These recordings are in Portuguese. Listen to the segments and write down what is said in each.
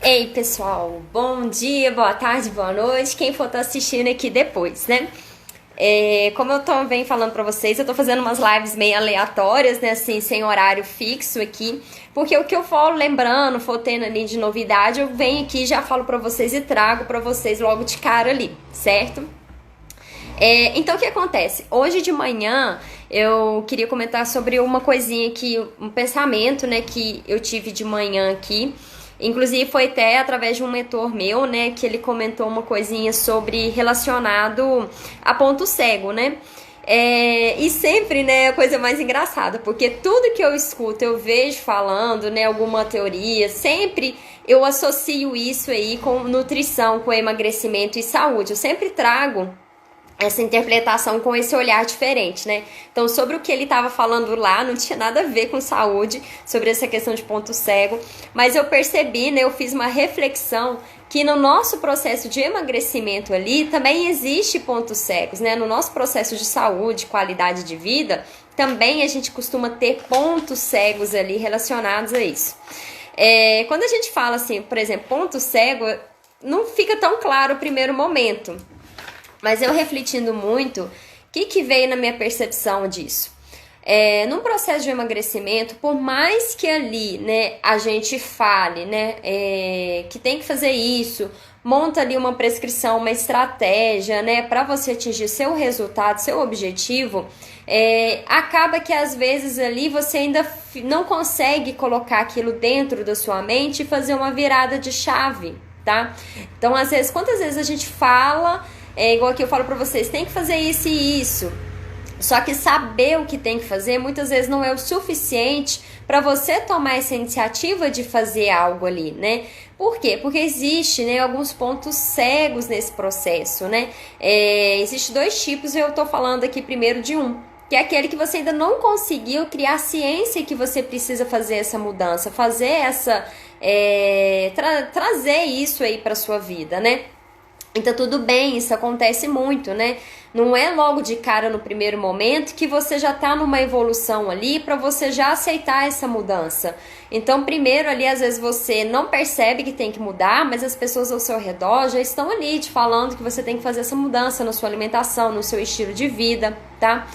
Ei, pessoal, bom dia, boa tarde, boa noite, quem for tá assistindo aqui depois, né? Como eu venho falando pra vocês, eu tô fazendo umas lives meio aleatórias, né, assim, sem horário fixo aqui, porque o que eu for lembrando, for tendo ali de novidade, eu venho aqui, já falo pra vocês e trago pra vocês logo de cara ali, certo? Então o que acontece? Hoje de manhã eu queria comentar sobre uma coisinha que, um pensamento, né, que eu tive de manhã aqui. Inclusive foi até através de um mentor meu, né, que ele comentou uma coisinha sobre relacionado a ponto cego, né? E sempre, né, a coisa mais engraçada, porque tudo que eu escuto, eu vejo falando, né, alguma teoria, sempre eu associo isso aí com nutrição, com emagrecimento e saúde. Eu sempre trago essa interpretação com esse olhar diferente, né? Então, sobre o que ele estava falando lá, não tinha nada a ver com saúde, sobre essa questão de ponto cego, mas eu percebi, né? Eu fiz uma reflexão que no nosso processo de emagrecimento ali também existe pontos cegos, né? No nosso processo de saúde, qualidade de vida, também a gente costuma ter pontos cegos ali relacionados a isso. Quando a gente fala assim, por exemplo, ponto cego, não fica tão claro o primeiro momento. Mas eu refletindo muito, o que veio na minha percepção disso? Num processo de emagrecimento, por mais que ali, né, a gente fale, né, que tem que fazer isso, monta ali uma prescrição, uma estratégia, né, para você atingir seu resultado, seu objetivo, acaba que às vezes ali você ainda não consegue colocar aquilo dentro da sua mente e fazer uma virada de chave, tá? Então, às vezes, quantas vezes a gente fala... igual aqui eu falo pra vocês, tem que fazer isso e isso. Só que saber o que tem que fazer muitas vezes não é o suficiente para você tomar essa iniciativa de fazer algo ali, né? Por quê? Porque existe, né, alguns pontos cegos nesse processo, né? Existem dois tipos e eu tô falando aqui primeiro de um, que é aquele que você ainda não conseguiu criar a ciência que você precisa fazer essa mudança, fazer essa... trazer isso aí pra sua vida, né? Então tudo bem, isso acontece muito, né? Não é logo de cara no primeiro momento que você já tá numa evolução ali para você já aceitar essa mudança. Então primeiro ali às vezes você não percebe que tem que mudar, mas as pessoas ao seu redor já estão ali te falando que você tem que fazer essa mudança na sua alimentação, no seu estilo de vida, tá?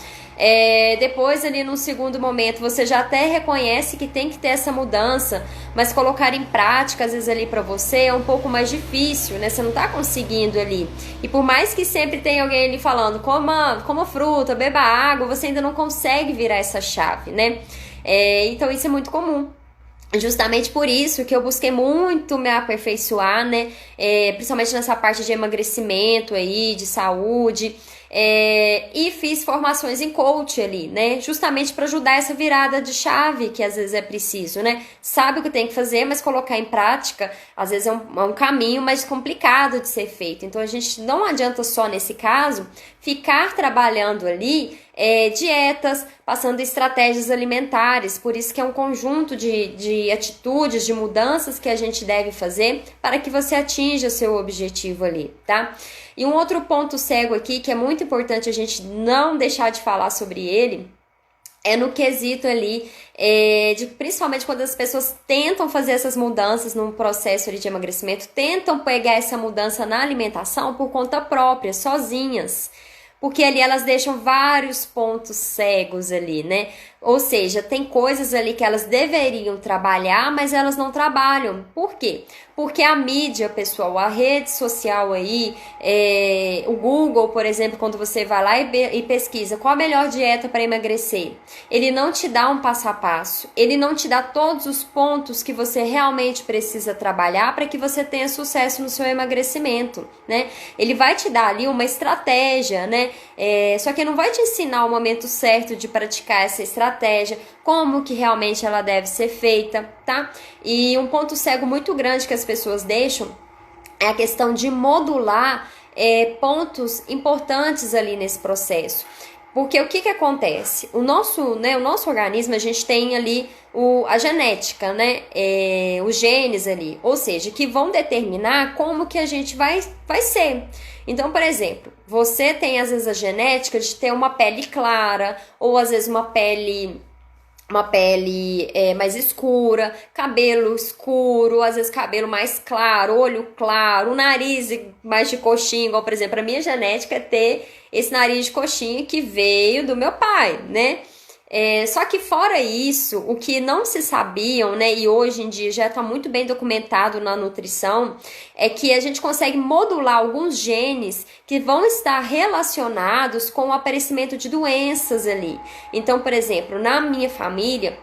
Depois ali num segundo momento você já até reconhece que tem que ter essa mudança, mas colocar em prática às vezes ali pra você é um pouco mais difícil, né? Você não tá conseguindo ali, e por mais que sempre tenha alguém ali falando coma fruta, beba água, você ainda não consegue virar essa chave, né? Então isso é muito comum. Justamente por isso que eu busquei muito me aperfeiçoar, né? Principalmente nessa parte de emagrecimento aí, de saúde. E fiz formações em coach ali, né? Justamente para ajudar essa virada de chave que às vezes é preciso, né? Sabe o que tem que fazer, mas colocar em prática às vezes é um caminho mais complicado de ser feito. Então a gente não adianta só nesse caso ficar trabalhando ali dietas, passando estratégias alimentares. Por isso que é um conjunto de atitudes, de mudanças que a gente deve fazer para que você atinja seu objetivo ali, tá? E um outro ponto cego aqui, que é muito importante a gente não deixar de falar sobre ele, é no quesito ali, principalmente quando as pessoas tentam fazer essas mudanças num processo ali de emagrecimento, tentam pegar essa mudança na alimentação por conta própria, sozinhas. Porque ali elas deixam vários pontos cegos ali, né? Ou seja, tem coisas ali que elas deveriam trabalhar, mas elas não trabalham. Por quê? Porque a mídia, pessoal, a rede social aí, o Google, por exemplo, quando você vai lá e pesquisa qual a melhor dieta para emagrecer, ele não te dá um passo a passo, ele não te dá todos os pontos que você realmente precisa trabalhar para que você tenha sucesso no seu emagrecimento, né? Ele vai te dar ali uma estratégia, né? Só que não vai te ensinar o momento certo de praticar essa estratégia, como que realmente ela deve ser feita, tá? E um ponto cego muito grande que as pessoas deixam é a questão de modular pontos importantes ali nesse processo. Porque o que acontece? O nosso organismo, a gente tem ali a genética, né? Os genes ali, ou seja, que vão determinar como que a gente vai ser. Então, por exemplo, você tem às vezes a genética de ter uma pele clara, ou às vezes uma pele uma pele mais escura, cabelo escuro, às vezes cabelo mais claro, olho claro, o nariz mais de coxinha, igual, por exemplo, a minha genética é ter esse nariz de coxinha que veio do meu pai, né? Só que fora isso, o que não se sabiam, né, e hoje em dia já está muito bem documentado na nutrição, é que a gente consegue modular alguns genes que vão estar relacionados com o aparecimento de doenças ali. Então, por exemplo, na minha família,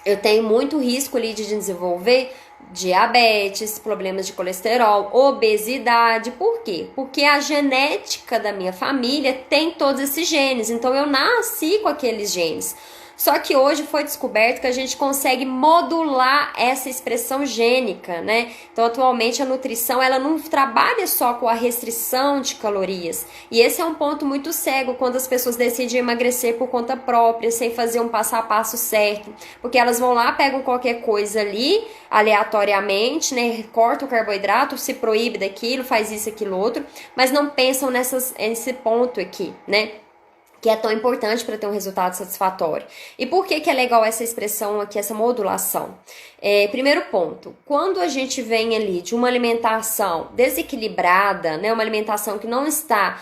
eu tenho muito risco ali de desenvolver diabetes, problemas de colesterol, obesidade. Por quê? Porque a genética da minha família tem todos esses genes, então eu nasci com aqueles genes. Só que hoje foi descoberto que a gente consegue modular essa expressão gênica, né? Então, atualmente, a nutrição, ela não trabalha só com a restrição de calorias. E esse é um ponto muito cego quando as pessoas decidem emagrecer por conta própria, sem fazer um passo a passo certo. Porque elas vão lá, pegam qualquer coisa ali, aleatoriamente, né? Corta o carboidrato, se proíbe daquilo, faz isso, aquilo, outro, mas não pensam nesse ponto aqui, né? Que é tão importante para ter um resultado satisfatório. E por que é legal essa expressão aqui, essa modulação? Primeiro ponto, quando a gente vem ali de uma alimentação desequilibrada, né, uma alimentação que não está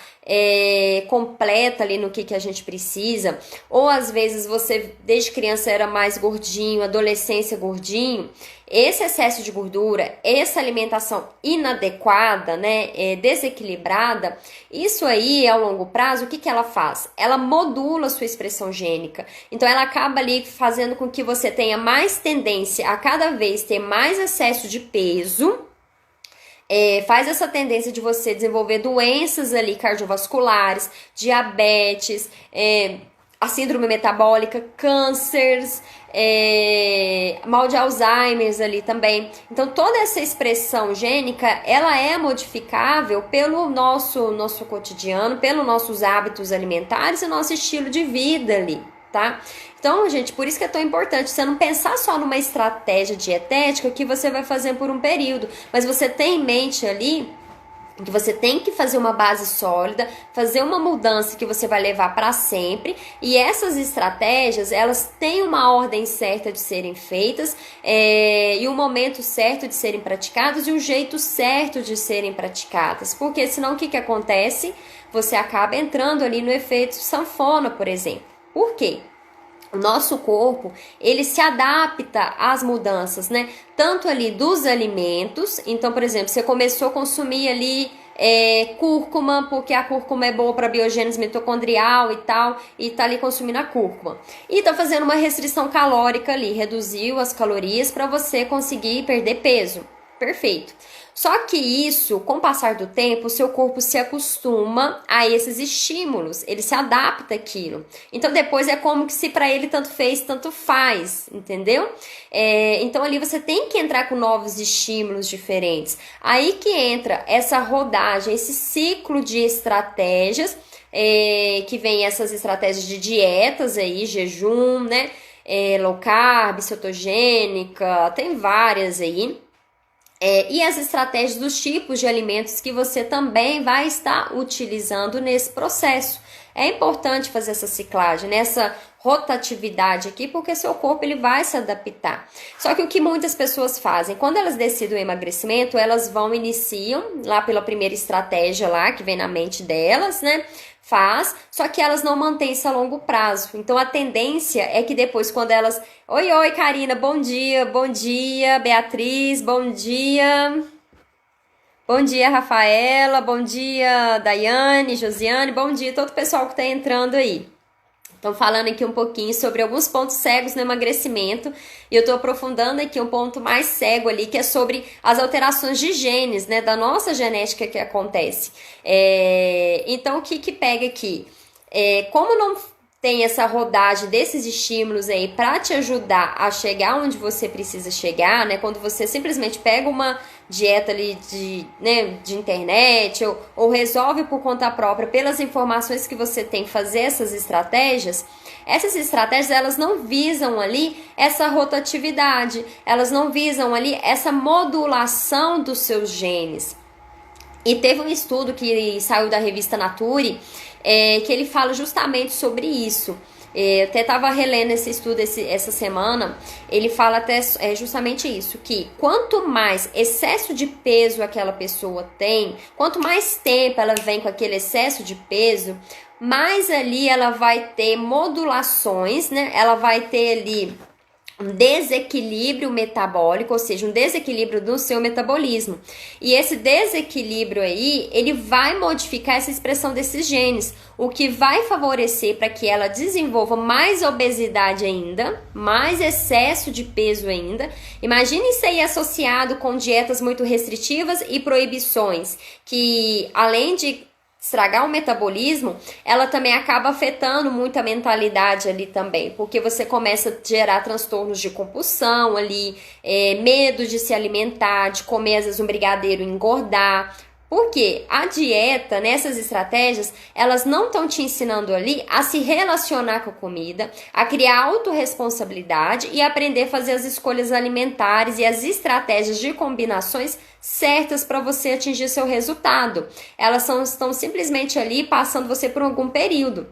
completa ali no que a gente precisa, ou às vezes você desde criança era mais gordinho, adolescência gordinho, esse excesso de gordura, essa alimentação inadequada, né, desequilibrada, isso aí, ao longo prazo, o que ela faz? Ela modula a sua expressão gênica. Então, ela acaba ali fazendo com que você tenha mais tendência a cada vez ter mais excesso de peso, faz essa tendência de você desenvolver doenças ali cardiovasculares, diabetes, a síndrome metabólica, cânceres, mal de Alzheimer ali também. Então, toda essa expressão gênica, ela é modificável pelo nosso cotidiano, pelos nossos hábitos alimentares e nosso estilo de vida ali, tá? Então, gente, por isso que é tão importante você não pensar só numa estratégia dietética que você vai fazer por um período, mas você tem em mente ali que você tem que fazer uma base sólida, fazer uma mudança que você vai levar para sempre, e essas estratégias, elas têm uma ordem certa de serem feitas, e um momento certo de serem praticadas, e um jeito certo de serem praticadas, porque senão o que acontece? Você acaba entrando ali no efeito sanfona, por exemplo. Por quê? O nosso corpo, ele se adapta às mudanças, né? Tanto ali dos alimentos, então, por exemplo, você começou a consumir ali cúrcuma, porque a cúrcuma é boa para biogênese mitocondrial e tal, e tá ali consumindo a cúrcuma. E tá fazendo uma restrição calórica ali, reduziu as calorias para você conseguir perder peso. Perfeito. Só que isso, com o passar do tempo, o seu corpo se acostuma a esses estímulos, ele se adapta àquilo. Então depois é como que se para ele tanto fez, tanto faz, entendeu? Então ali você tem que entrar com novos estímulos diferentes. Aí que entra essa rodagem, esse ciclo de estratégias, que vem essas estratégias de dietas aí, jejum, né? Low carb, cetogênica, tem várias aí. E as estratégias dos tipos de alimentos que você também vai estar utilizando nesse processo. É importante fazer essa ciclagem, essa rotatividade aqui, porque seu corpo ele vai se adaptar. Só que o que muitas pessoas fazem, quando elas decidem o emagrecimento, elas iniciam lá pela primeira estratégia lá, que vem na mente delas, né? Só que elas não mantêm isso a longo prazo. Então a tendência é que depois, quando elas... Oi, Karina, bom dia, Beatriz, bom dia, Rafaela, bom dia, Daiane, Josiane, bom dia todo o pessoal que está entrando aí. Estão falando aqui um pouquinho sobre alguns pontos cegos no emagrecimento, e eu estou aprofundando aqui um ponto mais cego ali, que é sobre as alterações de genes, né, da nossa genética que acontece. Então, o que pega aqui? Como não tem essa rodagem desses estímulos aí para te ajudar a chegar onde você precisa chegar, né, quando você simplesmente pega uma dieta ali de internet ou resolve por conta própria, pelas informações que você tem, fazer essas estratégias elas não visam ali essa rotatividade, elas não visam ali essa modulação dos seus genes. E teve um estudo que saiu da revista Nature, que ele fala justamente sobre isso. Eu até estava relendo esse estudo essa semana, ele fala até justamente isso, que quanto mais excesso de peso aquela pessoa tem, quanto mais tempo ela vem com aquele excesso de peso, mais ali ela vai ter modulações, né? Ela vai ter ali um desequilíbrio metabólico, ou seja, um desequilíbrio do seu metabolismo. E esse desequilíbrio aí, ele vai modificar essa expressão desses genes, o que vai favorecer para que ela desenvolva mais obesidade ainda, mais excesso de peso ainda. Imagine isso aí associado com dietas muito restritivas e proibições, que além de estragar o metabolismo, ela também acaba afetando muito a mentalidade ali também, porque você começa a gerar transtornos de compulsão ali, medo de se alimentar, de comer às vezes um brigadeiro e engordar. Porque a dieta, nessas estratégias, elas não estão te ensinando ali a se relacionar com a comida, a criar autorresponsabilidade e aprender a fazer as escolhas alimentares e as estratégias de combinações certas para você atingir seu resultado. Elas estão simplesmente ali passando você por algum período.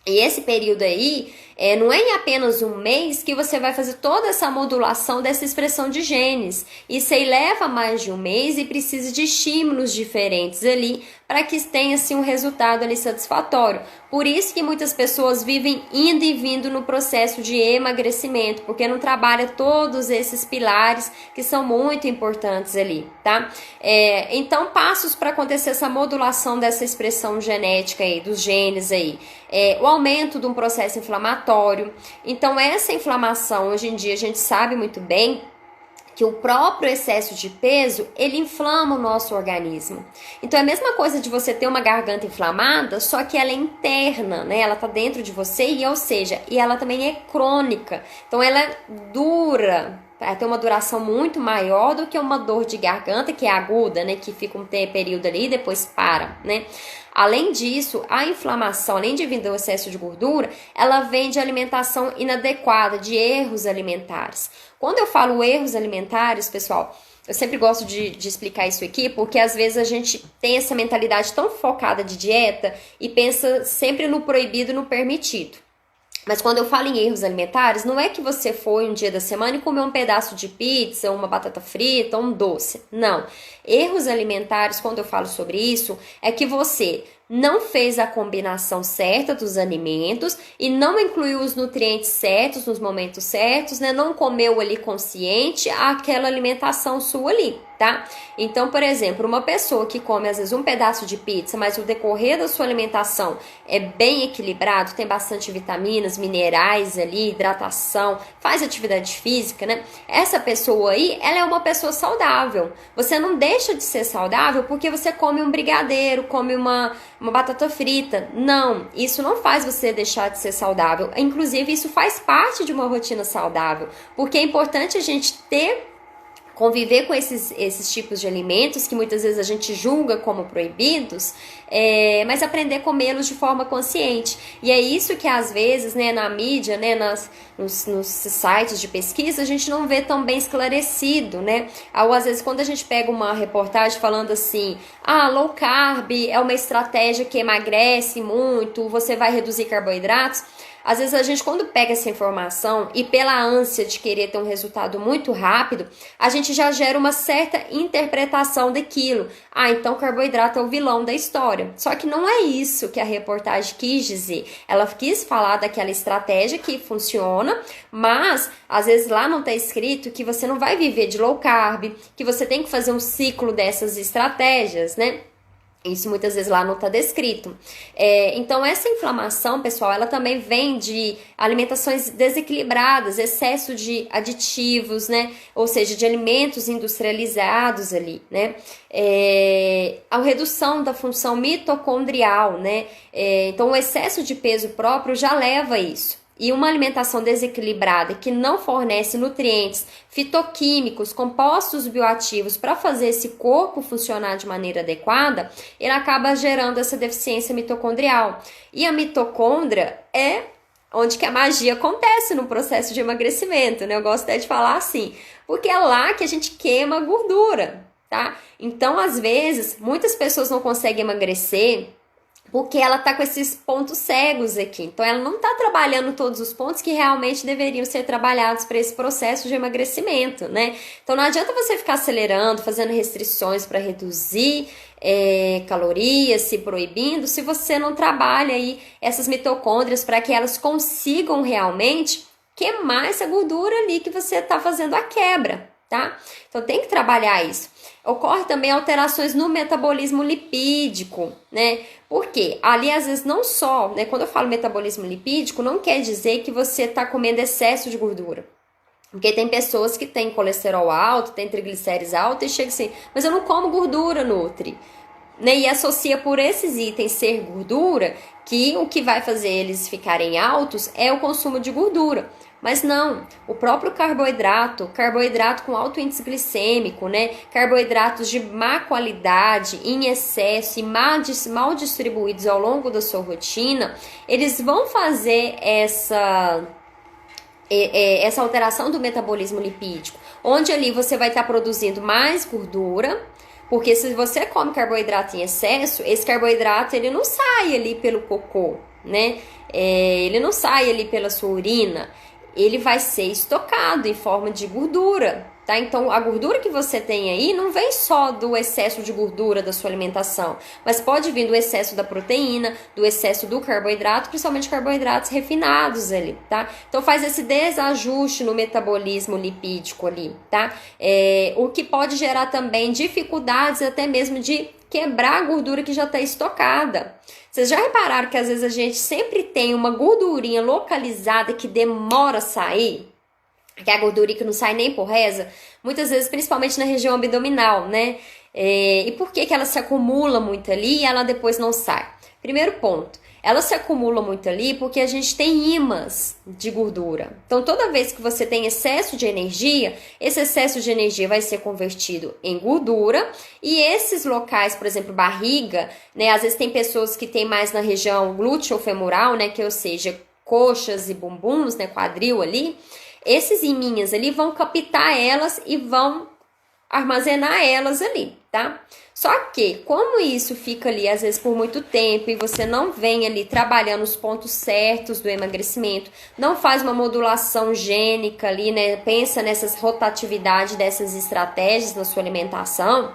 E esse período aí, não é em apenas um mês que você vai fazer toda essa modulação dessa expressão de genes. Isso aí leva mais de um mês e precisa de estímulos diferentes ali para que tenha assim, um resultado ali satisfatório. Por isso que muitas pessoas vivem indo e vindo no processo de emagrecimento, porque não trabalha todos esses pilares que são muito importantes ali, tá? Então, passos para acontecer essa modulação dessa expressão genética aí, dos genes aí. O aumento de um processo inflamatório. Então, essa inflamação, hoje em dia, a gente sabe muito bem que o próprio excesso de peso, ele inflama o nosso organismo. Então, é a mesma coisa de você ter uma garganta inflamada, só que ela é interna, né? Ela tá dentro de você, e ela também é crônica. Então, ela dura, tem uma duração muito maior do que uma dor de garganta, que é aguda, né? Que fica um período ali e depois para, né? Além disso, a inflamação, além de vir do excesso de gordura, ela vem de alimentação inadequada, de erros alimentares. Quando eu falo erros alimentares, pessoal, eu sempre gosto de explicar isso aqui, porque às vezes a gente tem essa mentalidade tão focada de dieta e pensa sempre no proibido e no permitido. Mas quando eu falo em erros alimentares, não é que você foi um dia da semana e comeu um pedaço de pizza, uma batata frita, um doce. Não. Erros alimentares, quando eu falo sobre isso, é que você não fez a combinação certa dos alimentos e não incluiu os nutrientes certos nos momentos certos, né? Não comeu ali consciente aquela alimentação sua ali, tá? Então, por exemplo, uma pessoa que come às vezes um pedaço de pizza, mas o decorrer da sua alimentação é bem equilibrado, tem bastante vitaminas, minerais ali, hidratação, faz atividade física, né? Essa pessoa aí, ela é uma pessoa saudável. Você não deixa de ser saudável porque você come um brigadeiro, come uma batata frita. Não, isso não faz você deixar de ser saudável. Inclusive, isso faz parte de uma rotina saudável, porque é importante a gente conviver com esses tipos de alimentos que muitas vezes a gente julga como proibidos, mas aprender a comê-los de forma consciente. E é isso que às vezes, né, na mídia, né, nos sites de pesquisa, a gente não vê tão bem esclarecido, né? Ou às vezes quando a gente pega uma reportagem falando assim, low carb é uma estratégia que emagrece muito, você vai reduzir carboidratos. Às vezes a gente, quando pega essa informação e pela ânsia de querer ter um resultado muito rápido, a gente já gera uma certa interpretação daquilo. Então carboidrato é o vilão da história. Só que não é isso que a reportagem quis dizer. Ela quis falar daquela estratégia que funciona, mas às vezes lá não está escrito que você não vai viver de low carb, que você tem que fazer um ciclo dessas estratégias, né? Isso muitas vezes lá não está descrito. Então, essa inflamação, pessoal, ela também vem de alimentações desequilibradas, excesso de aditivos, né? Ou seja, de alimentos industrializados ali, né? A redução da função mitocondrial, né? Então, o excesso de peso próprio já leva a isso. E uma alimentação desequilibrada que não fornece nutrientes, fitoquímicos, compostos bioativos para fazer esse corpo funcionar de maneira adequada, ele acaba gerando essa deficiência mitocondrial. E a mitocôndria é onde que a magia acontece no processo de emagrecimento, né? Eu gosto até de falar assim, porque é lá que a gente queima a gordura, tá? Então, às vezes, muitas pessoas não conseguem emagrecer porque ela tá com esses pontos cegos aqui. Então, ela não tá trabalhando todos os pontos que realmente deveriam ser trabalhados para esse processo de emagrecimento, né? Então, não adianta você ficar acelerando, fazendo restrições para reduzir calorias, se proibindo, se você não trabalha aí essas mitocôndrias para que elas consigam realmente queimar essa gordura ali que você tá fazendo a quebra, tá? Então, tem que trabalhar isso. Ocorre também alterações no metabolismo lipídico, né? Porque ali, às vezes, não só, né? Quando eu falo metabolismo lipídico, não quer dizer que você está comendo excesso de gordura. Porque tem pessoas que têm colesterol alto, têm triglicéridos altos e chega assim, mas eu não como gordura, Nutri. Né? E associa por esses itens ser gordura, que o que vai fazer eles ficarem altos é o consumo de gordura. Mas não, o próprio carboidrato com alto índice glicêmico, né? Carboidratos de má qualidade, em excesso e mal distribuídos ao longo da sua rotina, eles vão fazer essa alteração do metabolismo lipídico, onde ali você vai estar produzindo mais gordura, porque se você come carboidrato em excesso, esse carboidrato ele não sai ali pelo cocô, né? Ele não sai ali pela sua urina. Ele vai ser estocado em forma de gordura, tá? Então, a gordura que você tem aí não vem só do excesso de gordura da sua alimentação, mas pode vir do excesso da proteína, do excesso do carboidrato, principalmente carboidratos refinados ali, tá? Então, faz esse desajuste no metabolismo lipídico ali, tá? O que pode gerar também dificuldades até mesmo de quebrar a gordura que já está estocada. Vocês já repararam que às vezes a gente sempre tem uma gordurinha localizada que demora a sair? Que é a gordurinha que não sai nem por reza? Muitas vezes, principalmente na região abdominal, né? E por que ela se acumula muito ali e ela depois não sai? Primeiro ponto, ela se acumula muito ali porque a gente tem ímãs de gordura. Então, toda vez que você tem excesso de energia, esse excesso de energia vai ser convertido em gordura. E esses locais, por exemplo, barriga, né? Às vezes tem pessoas que tem mais na região glúteo-femoral, né? Que ou seja, coxas e bumbuns, né? Quadril ali. Esses iminhas ali vão captar elas e vão armazenar elas ali, tá? Só que, como isso fica ali, às vezes, por muito tempo e você não vem ali trabalhando os pontos certos do emagrecimento, não faz uma modulação gênica ali, né? Pensa nessas rotatividades dessas estratégias na sua alimentação,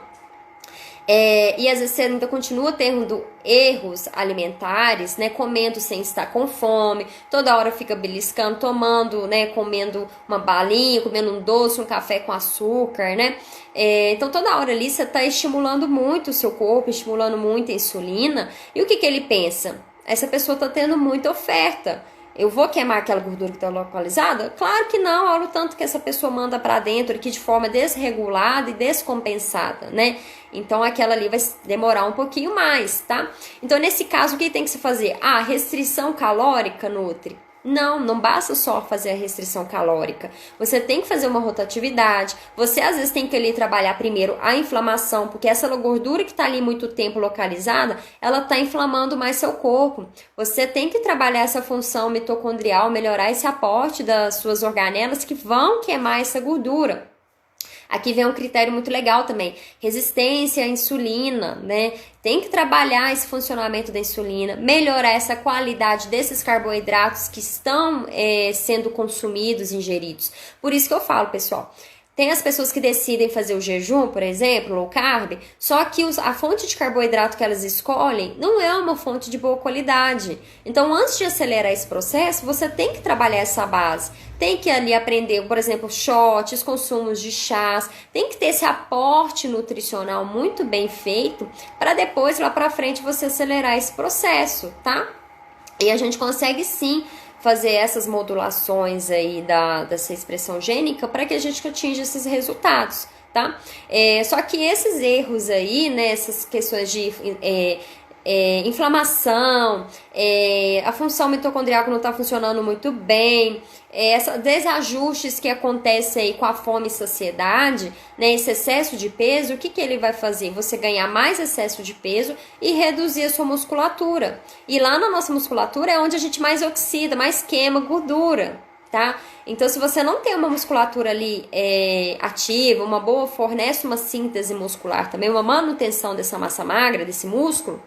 e às vezes você ainda continua tendo erros alimentares, né? Comendo sem estar com fome, toda hora fica beliscando, tomando, né? Comendo uma balinha, comendo um doce, um café com açúcar, né? Então toda hora ali você está estimulando muito o seu corpo, estimulando muito a insulina. E o que ele pensa? Essa pessoa está tendo muita oferta. Eu vou queimar aquela gordura que está localizada? Claro que não, olha o tanto que essa pessoa manda para dentro aqui de forma desregulada e descompensada, né? Então, aquela ali vai demorar um pouquinho mais, tá? Então, nesse caso, o que tem que se fazer? Restrição calórica, Nutri? Não basta só fazer a restrição calórica. Você tem que fazer uma rotatividade. Você, às vezes, tem que ali trabalhar primeiro a inflamação, porque essa gordura que está ali muito tempo localizada, ela está inflamando mais seu corpo. Você tem que trabalhar essa função mitocondrial, melhorar esse aporte das suas organelas que vão queimar essa gordura. Aqui vem um critério muito legal também, resistência à insulina, né? Tem que trabalhar esse funcionamento da insulina, melhorar essa qualidade desses carboidratos que estão sendo consumidos, ingeridos. Por isso que eu falo, pessoal, tem as pessoas que decidem fazer o jejum, por exemplo, low carb, só que a fonte de carboidrato que elas escolhem não é uma fonte de boa qualidade. Então, antes de acelerar esse processo, você tem que trabalhar essa base. Tem que ali aprender, por exemplo, shots, consumos de chás. Tem que ter esse aporte nutricional muito bem feito para depois, lá para frente, você acelerar esse processo, tá? E a gente consegue sim fazer essas modulações aí dessa expressão gênica para que a gente atinja esses resultados, tá? Só que esses erros aí, né, essas questões de inflamação, a função mitocondrial que não está funcionando muito bem, esses desajustes que acontecem aí com a fome e saciedade, né, esse excesso de peso, o que ele vai fazer? Você ganhar mais excesso de peso e reduzir a sua musculatura. E lá na nossa musculatura é onde a gente mais oxida, mais queima gordura, tá? Então, se você não tem uma musculatura ali ativa, uma boa, fornece uma síntese muscular também, uma manutenção dessa massa magra, desse músculo,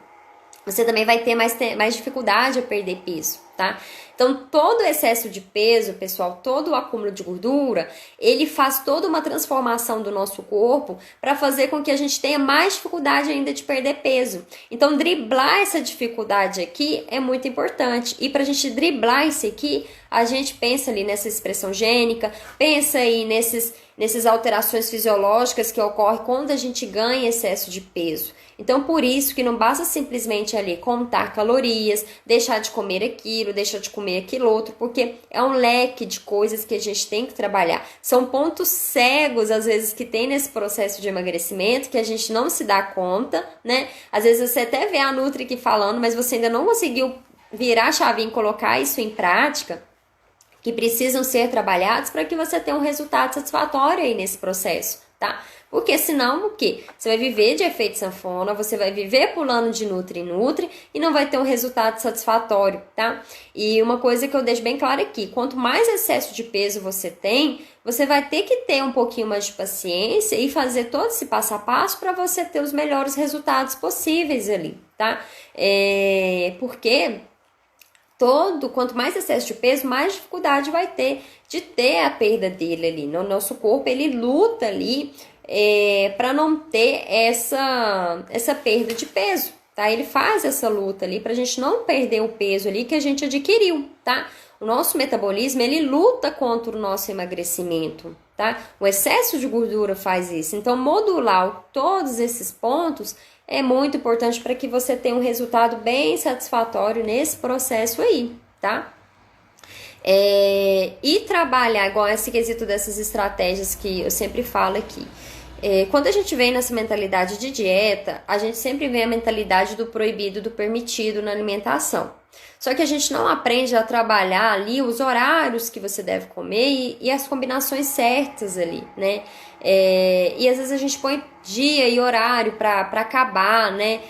você também vai ter mais dificuldade a perder peso, tá? Então, todo excesso de peso, pessoal, todo o acúmulo de gordura, ele faz toda uma transformação do nosso corpo para fazer com que a gente tenha mais dificuldade ainda de perder peso. Então, driblar essa dificuldade aqui é muito importante. E para a gente driblar isso aqui, a gente pensa ali nessa expressão gênica, pensa aí nessas alterações fisiológicas que ocorrem quando a gente ganha excesso de peso. Então, por isso que não basta simplesmente ali contar calorias, deixar de comer aquilo, deixar de comer aquilo outro, porque é um leque de coisas que a gente tem que trabalhar. São pontos cegos, às vezes, que tem nesse processo de emagrecimento, que a gente não se dá conta, né? Às vezes você até vê a Nutri aqui falando, mas você ainda não conseguiu virar a chavinha e colocar isso em prática, que precisam ser trabalhados para que você tenha um resultado satisfatório aí nesse processo, tá? Porque senão o quê? Você vai viver de efeito sanfona, você vai viver pulando de Nutri em Nutri e não vai ter um resultado satisfatório, tá? E uma coisa que eu deixo bem claro aqui, quanto mais excesso de peso você tem, você vai ter que ter um pouquinho mais de paciência e fazer todo esse passo a passo para você ter os melhores resultados possíveis ali, tá? Porque quanto mais excesso de peso, mais dificuldade vai ter de ter a perda dele ali. No nosso corpo, ele luta ali para não ter essa perda de peso, tá? Ele faz essa luta ali pra gente não perder o peso ali que a gente adquiriu, tá? O nosso metabolismo, ele luta contra o nosso emagrecimento, tá? O excesso de gordura faz isso. Então, modular todos esses pontos é muito importante para que você tenha um resultado bem satisfatório nesse processo aí, tá? E trabalhar igual esse quesito dessas estratégias que eu sempre falo aqui. Quando a gente vem nessa mentalidade de dieta, a gente sempre vem a mentalidade do proibido, do permitido na alimentação. Só que a gente não aprende a trabalhar ali os horários que você deve comer e as combinações certas ali, né? E às vezes a gente põe dia e horário para acabar, né?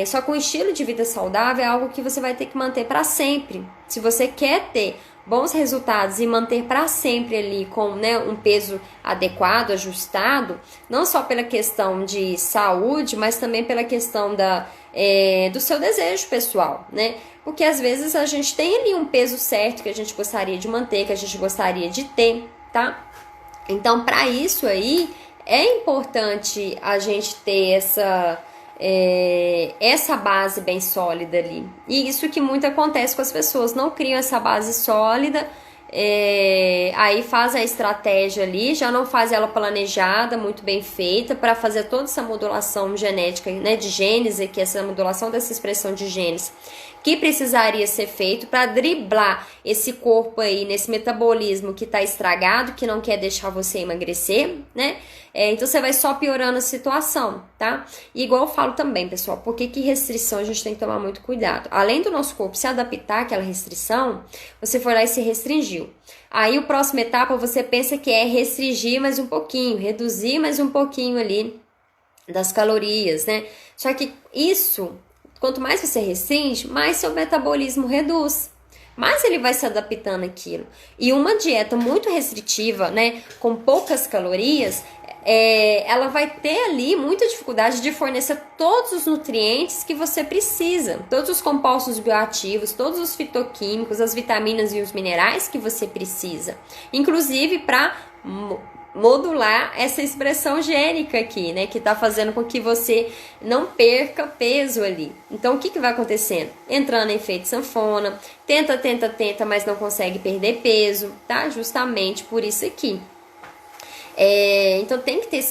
Só que o estilo de vida saudável é algo que você vai ter que manter para sempre. Se você quer ter bons resultados e manter para sempre ali com, né, um peso adequado, ajustado, não só pela questão de saúde, mas também pela questão do seu desejo pessoal, né? Porque às vezes a gente tem ali um peso certo que a gente gostaria de manter, que a gente gostaria de ter, tá? Então, para isso aí, é importante a gente ter essa base bem sólida ali. E isso que muito acontece com as pessoas, não criam essa base sólida, aí faz a estratégia ali, já não faz ela planejada, muito bem feita, para fazer toda essa modulação genética, né, de genes, aqui, essa modulação dessa expressão de genes, que precisaria ser feito para driblar esse corpo aí, nesse metabolismo que está estragado, que não quer deixar você emagrecer, né? Então você vai só piorando a situação, tá? E igual eu falo também, pessoal, por que restrição a gente tem que tomar muito cuidado? Além do nosso corpo se adaptar àquela restrição, você foi lá e se restringiu. Aí, a próxima etapa, você pensa que é restringir mais um pouquinho, reduzir mais um pouquinho ali das calorias, né? Só que isso, quanto mais você restringe, mais seu metabolismo reduz. Mas ele vai se adaptando àquilo. E uma dieta muito restritiva, né, com poucas calorias, ela vai ter ali muita dificuldade de fornecer todos os nutrientes que você precisa, todos os compostos bioativos, todos os fitoquímicos, as vitaminas e os minerais que você precisa, inclusive para modular essa expressão gênica aqui, né, que tá fazendo com que você não perca peso ali. Então, o que vai acontecendo? Entrando em efeito sanfona, tenta, mas não consegue perder peso, tá? Justamente por isso aqui. Então tem que ter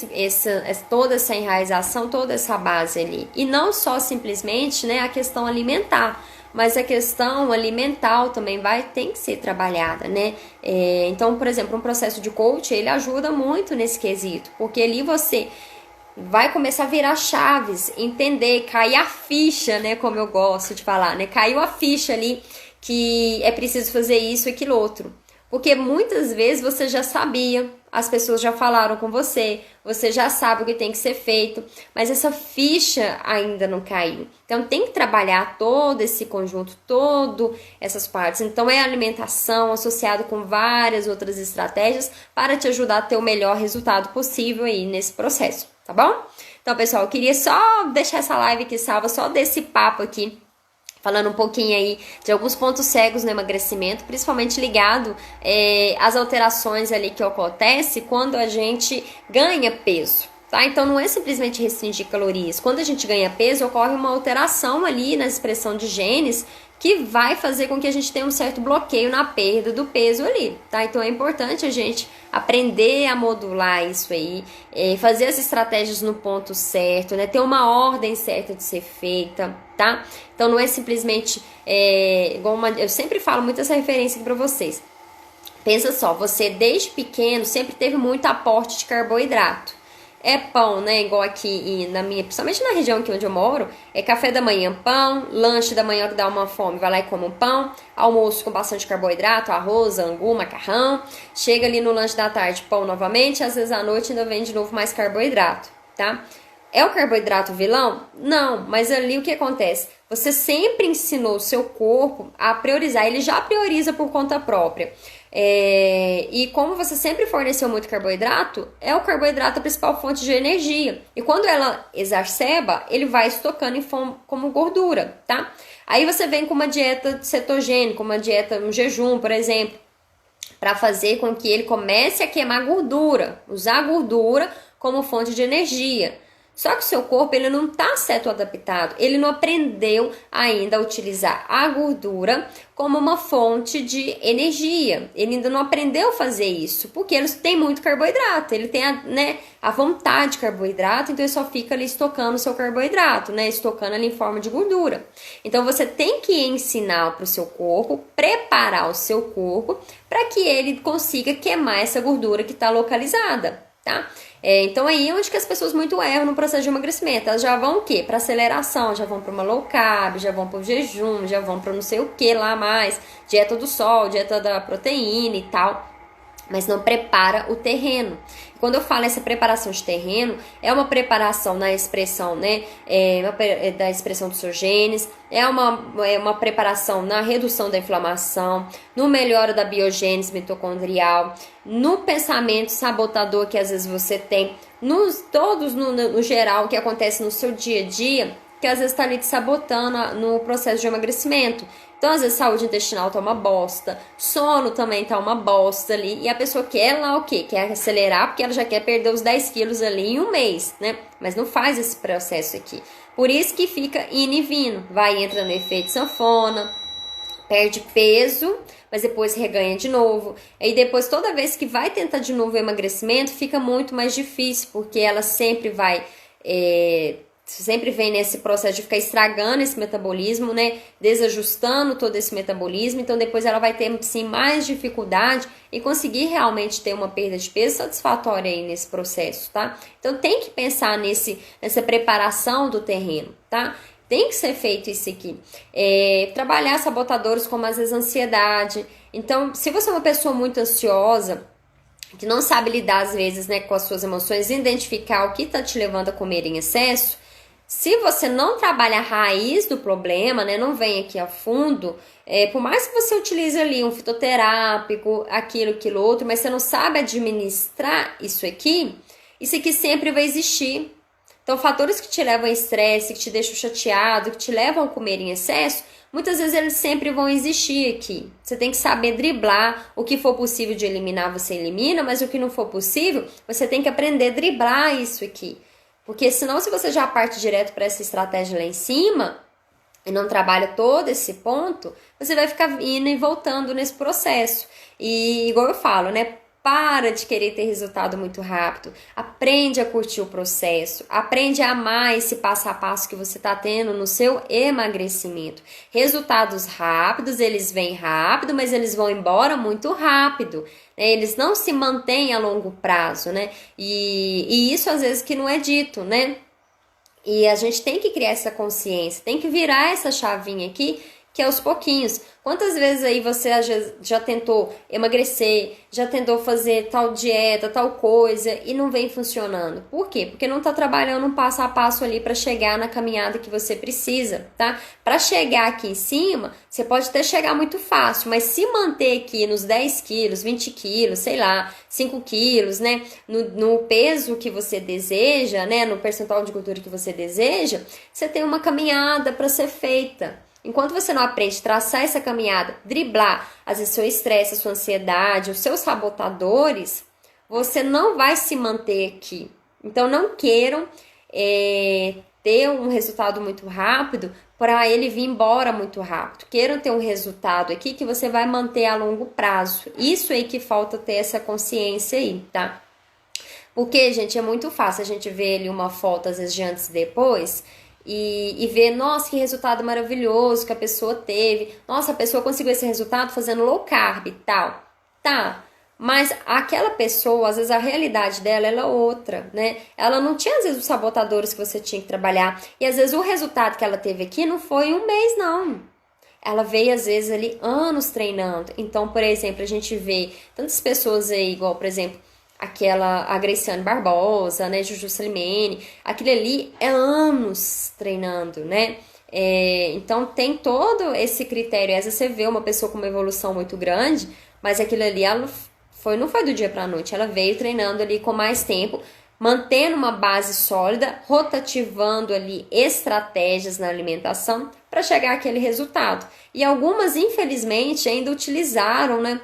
toda essa enraização, toda essa base ali. E não só simplesmente, né, a questão alimentar, mas a questão alimentar também tem que ser trabalhada, né? Então, por exemplo, um processo de coach, ele ajuda muito nesse quesito, porque ali você vai começar a virar chaves, entender, cair a ficha, né, como eu gosto de falar, né? Caiu a ficha ali que é preciso fazer isso e aquilo outro. Porque muitas vezes você já sabia, as pessoas já falaram com você já sabe o que tem que ser feito, mas essa ficha ainda não caiu. Então tem que trabalhar todo esse conjunto, todas essas partes. Então é alimentação associado com várias outras estratégias para te ajudar a ter o melhor resultado possível aí nesse processo, tá bom? Então, pessoal, eu queria só deixar essa live aqui salva, só desse papo aqui, falando um pouquinho aí de alguns pontos cegos no emagrecimento, principalmente ligado às alterações ali que acontecem quando a gente ganha peso. Tá? Então não é simplesmente restringir calorias. Quando a gente ganha peso, ocorre uma alteração ali na expressão de genes que vai fazer com que a gente tenha um certo bloqueio na perda do peso ali, tá? Então é importante a gente aprender a modular isso aí, fazer as estratégias no ponto certo, né? Ter uma ordem certa de ser feita, tá? Então não é simplesmente eu sempre falo muito essa referência aqui pra vocês. Pensa só, você desde pequeno sempre teve muito aporte de carboidrato. É pão, né? Igual aqui principalmente na região aqui onde eu moro, é café da manhã, pão, lanche da manhã que dá uma fome, vai lá e come um pão, almoço com bastante carboidrato, arroz, angu, macarrão, chega ali no lanche da tarde, pão novamente, às vezes à noite ainda vem de novo mais carboidrato, tá? É o carboidrato vilão? Não, mas ali o que acontece? Você sempre ensinou o seu corpo a priorizar, ele já prioriza por conta própria. E como você sempre forneceu muito carboidrato, é o carboidrato a principal fonte de energia. E quando ela exacerba, ele vai estocando como gordura, tá? Aí você vem com uma dieta cetogênica, uma dieta, um jejum, por exemplo, para fazer com que ele comece a queimar gordura, usar a gordura como fonte de energia. Só que o seu corpo ele não está cetoadaptado, ele não aprendeu ainda a utilizar a gordura como uma fonte de energia. Ele ainda não aprendeu a fazer isso, porque ele tem muito carboidrato, ele tem a vontade de carboidrato, então ele só fica ali estocando o seu carboidrato, né? Estocando ali em forma de gordura. Então você tem que ensinar para o seu corpo, preparar o seu corpo para que ele consiga queimar essa gordura que está localizada, tá? Então aí é onde que as pessoas muito erram no processo de emagrecimento. Elas já vão o quê? Para aceleração, já vão para uma low carb, já vão para o jejum, já vão para não sei o que lá mais, dieta do sol, dieta da proteína e tal, mas não prepara o terreno. Quando eu falo essa preparação de terreno, é uma preparação na expressão, né, da expressão dos seus genes, é uma preparação na redução da inflamação, no melhora da biogênese mitocondrial, no pensamento sabotador que às vezes você tem, no geral, que acontece no seu dia a dia, que às vezes está ali te sabotando no processo de emagrecimento. Então, às vezes, saúde intestinal tá uma bosta, sono também tá uma bosta ali, e a pessoa quer lá o quê? Quer acelerar, porque ela já quer perder os 10 quilos ali em um mês, né? Mas não faz esse processo aqui. Por isso que fica indo e vindo, vai entra no efeito sanfona, perde peso, mas depois reganha de novo. E depois, toda vez que vai tentar de novo o emagrecimento, fica muito mais difícil, porque ela sempre sempre vem nesse processo de ficar estragando esse metabolismo, né? Desajustando todo esse metabolismo. Então, depois ela vai ter, sim, mais dificuldade em conseguir realmente ter uma perda de peso satisfatória aí nesse processo, tá? Então, tem que pensar nessa preparação do terreno, tá? Tem que ser feito isso aqui. Trabalhar sabotadores como, às vezes, ansiedade. Então, se você é uma pessoa muito ansiosa, que não sabe lidar, às vezes, né, com as suas emoções, identificar o que está te levando a comer em excesso, se você não trabalha a raiz do problema, né, não vem aqui a fundo, por mais que você utilize ali um fitoterápico, aquilo, outro, mas você não sabe administrar isso aqui sempre vai existir. Então, fatores que te levam a estresse, que te deixam chateado, que te levam a comer em excesso, muitas vezes eles sempre vão existir aqui. Você tem que saber driblar. O que for possível de eliminar, você elimina, mas o que não for possível, você tem que aprender a driblar isso aqui. Porque senão, se você já parte direto para essa estratégia lá em cima e não trabalha todo esse ponto, você vai ficar indo e voltando nesse processo. E igual eu falo, né? Para de querer ter resultado muito rápido. Aprende a curtir o processo. Aprende a amar esse passo a passo que você está tendo no seu emagrecimento. Resultados rápidos, eles vêm rápido, mas eles vão embora muito rápido. Eles não se mantêm a longo prazo, né? E isso às vezes que não é dito, né? E a gente tem que criar essa consciência, tem que virar essa chavinha aqui, que é aos pouquinhos. Quantas vezes aí você já tentou emagrecer, já tentou fazer tal dieta, tal coisa e não vem funcionando? Por quê? Porque não tá trabalhando um passo a passo ali para chegar na caminhada que você precisa, tá? Para chegar aqui em cima, você pode até chegar muito fácil, mas se manter aqui nos 10 quilos, 20 quilos, sei lá, 5 quilos, né? No peso que você deseja, né? No percentual de gordura que você deseja, você tem uma caminhada para ser feita. Enquanto você não aprende a traçar essa caminhada, driblar, às vezes, seu estresse, a sua ansiedade, os seus sabotadores, você não vai se manter aqui. Então, não queiram ter um resultado muito rápido para ele vir embora muito rápido. Queiram ter um resultado aqui que você vai manter a longo prazo. Isso aí que falta ter essa consciência aí, tá? Porque, gente, é muito fácil a gente ver ali uma foto, às vezes, de antes e depois... E ver, nossa, que resultado maravilhoso que a pessoa teve. Nossa, a pessoa conseguiu esse resultado fazendo low carb e tal. Tá, mas aquela pessoa, às vezes a realidade dela é outra, né? Ela não tinha, às vezes, os sabotadores que você tinha que trabalhar. E, às vezes, o resultado que ela teve aqui não foi um mês, não. Ela veio, às vezes, ali anos treinando. Então, por exemplo, a gente vê tantas pessoas aí, igual, por exemplo, a Graciane Barbosa, né, Juju Salimene, aquilo ali é anos treinando, né? Então tem todo esse critério. Às vezes você vê uma pessoa com uma evolução muito grande, mas aquilo ali não foi do dia para a noite. Ela veio treinando ali com mais tempo, mantendo uma base sólida, rotativando ali estratégias na alimentação para chegar àquele resultado. E algumas, infelizmente, ainda utilizaram, né,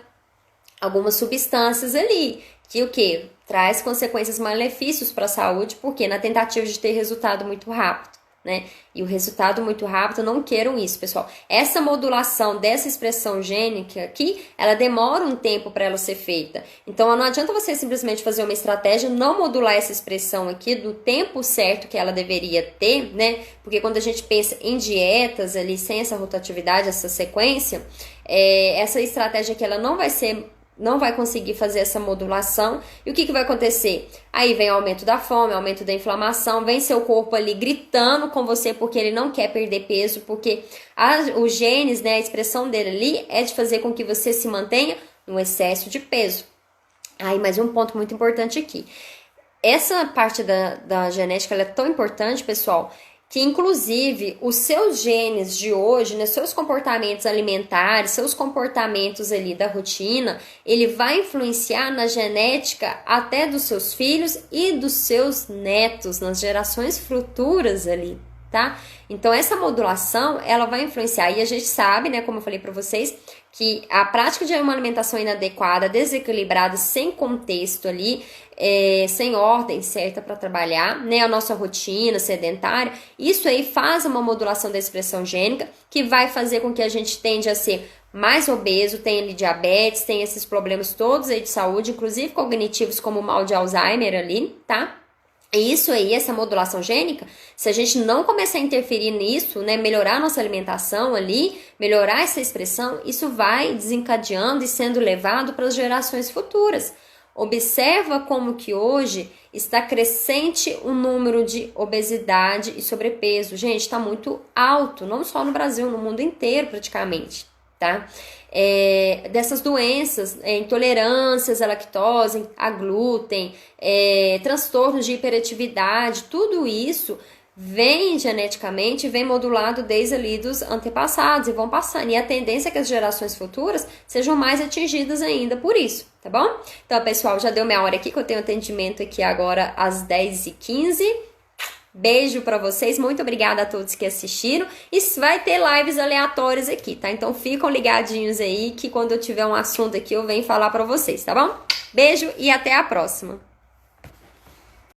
algumas substâncias ali, que o quê? Traz consequências malefícios para a saúde, porque na tentativa de ter resultado muito rápido, né? E o resultado muito rápido, não queiram isso, pessoal. Essa modulação dessa expressão gênica aqui, ela demora um tempo para ela ser feita. Então, não adianta você simplesmente fazer uma estratégia, não modular essa expressão aqui do tempo certo que ela deveria ter, né? Porque quando a gente pensa em dietas ali, sem essa rotatividade, essa sequência, essa estratégia aqui, ela não vai conseguir fazer essa modulação. E o que vai acontecer? Aí vem o aumento da fome, aumento da inflamação, vem seu corpo ali gritando com você porque ele não quer perder peso, porque os genes, né, a expressão dele ali é de fazer com que você se mantenha no excesso de peso. Aí, mais um ponto muito importante aqui. Essa parte da genética, ela é tão importante, pessoal, que inclusive os seus genes de hoje, né, seus comportamentos alimentares, seus comportamentos ali da rotina, ele vai influenciar na genética até dos seus filhos e dos seus netos, nas gerações futuras ali, tá? Então essa modulação, ela vai influenciar, e a gente sabe, né, como eu falei para vocês, que a prática de uma alimentação inadequada, desequilibrada, sem contexto ali, sem ordem certa para trabalhar, né, a nossa rotina sedentária, isso aí faz uma modulação da expressão gênica que vai fazer com que a gente tende a ser mais obeso, tenha ali diabetes, tenha esses problemas todos aí de saúde, inclusive cognitivos como o mal de Alzheimer ali, tá? Isso aí, essa modulação gênica, se a gente não começar a interferir nisso, né, melhorar a nossa alimentação ali, melhorar essa expressão, isso vai desencadeando e sendo levado para as gerações futuras. Observa como que hoje está crescente o número de obesidade e sobrepeso. Gente, está muito alto, não só no Brasil, no mundo inteiro praticamente, tá? Dessas doenças, intolerâncias à lactose, a glúten, transtornos de hiperatividade, tudo isso vem geneticamente, vem modulado desde ali dos antepassados e vão passando. E a tendência é que as gerações futuras sejam mais atingidas ainda por isso, tá bom? Então, pessoal, já deu minha hora aqui, que eu tenho atendimento aqui agora às 10h15. Beijo pra vocês, muito obrigada a todos que assistiram. E vai ter lives aleatórias aqui, tá? Então ficam ligadinhos aí que quando eu tiver um assunto aqui eu venho falar pra vocês, tá bom? Beijo e até a próxima!